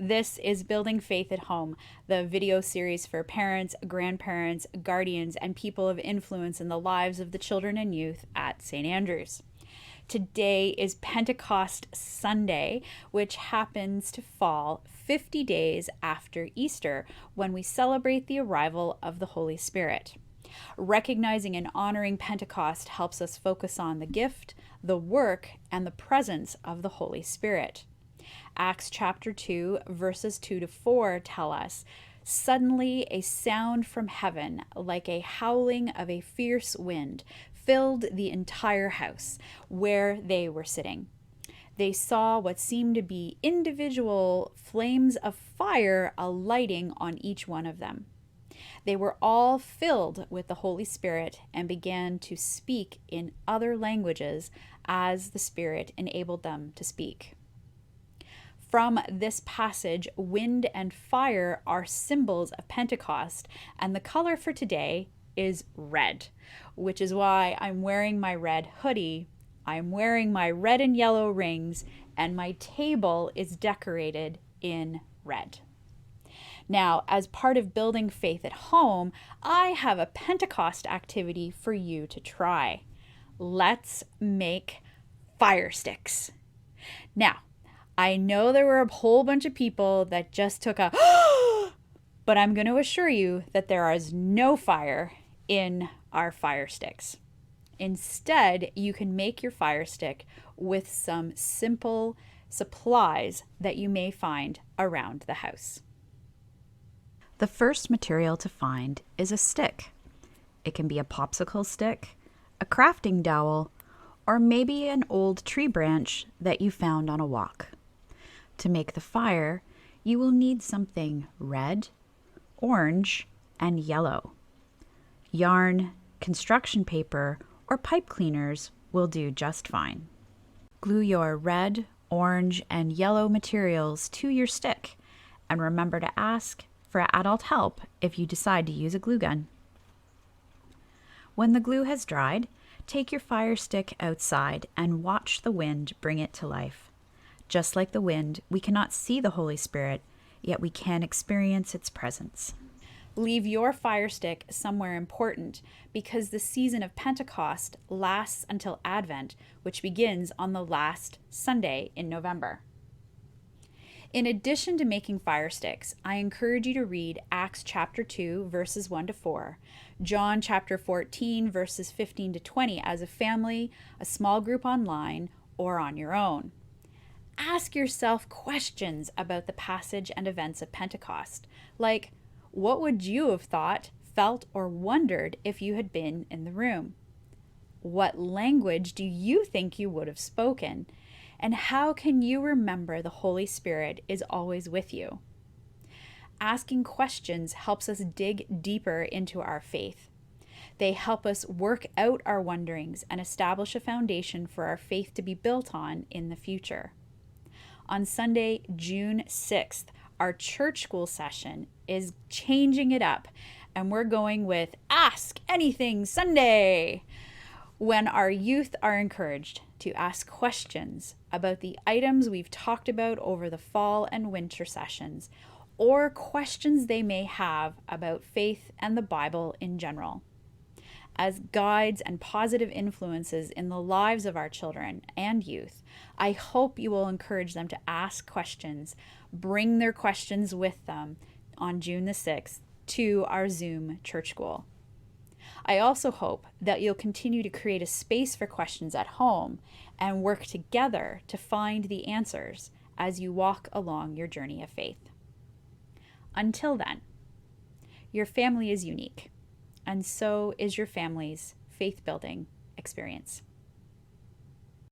This is Building Faith at Home, the video series for parents, grandparents, guardians, and people of influence in the lives of the children and youth at St. Andrews. Today is Pentecost Sunday, which happens to fall 50 days after Easter, when we celebrate the arrival of the Holy Spirit. Recognizing and honoring Pentecost helps us focus on the gift, the work, and the presence of the Holy Spirit. Acts chapter 2, verses 2 to 4 tell us, "Suddenly a sound from heaven, like a howling of a fierce wind, filled the entire house where they were sitting. They saw what seemed to be individual flames of fire alighting on each one of them. They were all filled with the Holy Spirit and began to speak in other languages as the Spirit enabled them to speak." From this passage, wind and fire are symbols of Pentecost, and the color for today is red, which is why I'm wearing my red hoodie, I'm wearing my red and yellow rings, and my table is decorated in red. Now, as part of Building Faith at Home, I have a Pentecost activity for you to try. Let's make Firesticks. Now, I know there were a whole bunch of people that just took a but I'm going to assure you that there is no fire in our fire sticks. Instead, you can make your fire stick with some simple supplies that you may find around the house. The first material to find is a stick. It can be a popsicle stick, a crafting dowel, or maybe an old tree branch that you found on a walk. To make the fire, you will need something red, orange, and yellow. Yarn, construction paper, or pipe cleaners will do just fine. Glue your red, orange, and yellow materials to your stick, and remember to ask for adult help if you decide to use a glue gun. When the glue has dried, take your fire stick outside and watch the wind bring it to life. Just like the wind, we cannot see the Holy Spirit, yet we can experience its presence. Leave your fire stick somewhere important, because the season of Pentecost lasts until Advent, which begins on the last Sunday in November. In addition to making fire sticks, I encourage you to read Acts chapter 2, verses 1 to 4, John chapter 14, verses 15 to 20 as a family, a small group online, or on your own. Ask yourself questions about the passage and events of Pentecost, like, what would you have thought, felt, or wondered if you had been in the room? What language do you think you would have spoken? And how can you remember the Holy Spirit is always with you? Asking questions helps us dig deeper into our faith. They help us work out our wonderings and establish a foundation for our faith to be built on in the future. On Sunday, June 6th, our church school session is changing it up, and we're going with Ask Anything Sunday, when our youth are encouraged to ask questions about the items we've talked about over the fall and winter sessions, or questions they may have about faith and the Bible in general. As guides and positive influences in the lives of our children and youth, I hope you will encourage them to ask questions, bring their questions with them on June the 6th to our Zoom church school. I also hope that you'll continue to create a space for questions at home and work together to find the answers as you walk along your journey of faith. Until then, your family is unique, and so is your family's faith-building experience.